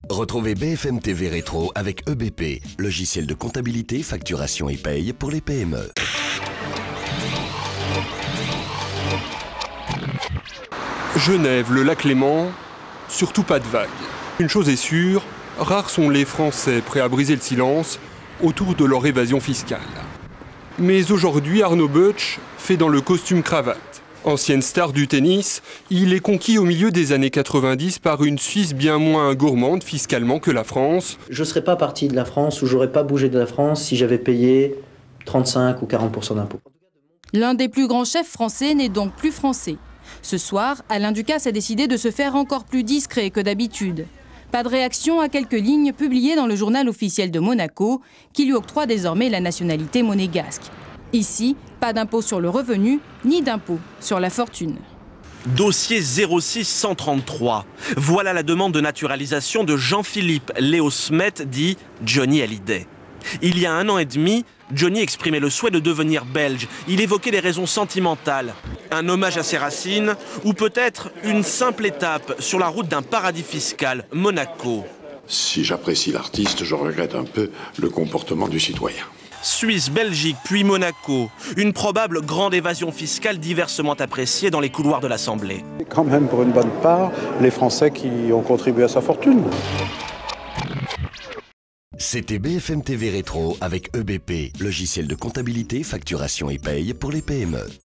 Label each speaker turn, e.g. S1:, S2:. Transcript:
S1: Retrouvez BFM TV Rétro avec EBP, logiciel de comptabilité, facturation et paye pour les PME.
S2: Genève, le lac Léman, surtout pas de vagues. Une chose est sûre, rares sont les Français prêts à briser le silence autour de leur évasion fiscale. Mais aujourd'hui, Arnaud Butch fait dans le costume cravate. Ancienne star du tennis, il est conquis au milieu des années 90 par une Suisse bien moins gourmande fiscalement que la France.
S3: Je ne serais pas parti de la France ou j'aurais pas bougé de la France si j'avais payé 35 ou 40% d'impôts.
S4: L'un des plus grands chefs français n'est donc plus français. Ce soir, Alain Ducasse a décidé de se faire encore plus discret que d'habitude. Pas de réaction à quelques lignes publiées dans le journal officiel de Monaco, qui lui octroie désormais la nationalité monégasque. Ici, pas d'impôt sur le revenu, ni d'impôt sur la fortune.
S5: Dossier 06133. Voilà la demande de naturalisation de Jean-Philippe Léo Smet, dit Johnny Hallyday. Il y a 1 an et demi, Johnny exprimait le souhait de devenir belge. Il évoquait des raisons sentimentales, un hommage à ses racines ou peut-être une simple étape sur la route d'un paradis fiscal, Monaco.
S6: Si j'apprécie l'artiste, je regrette un peu le comportement du citoyen.
S5: Suisse, Belgique, puis Monaco. Une probable grande évasion fiscale diversement appréciée dans les couloirs de l'Assemblée.
S7: Quand même pour une bonne part, les Français qui ont contribué à sa fortune.
S1: C'était BFM TV Rétro avec EBP, logiciel de comptabilité, facturation et paye pour les PME.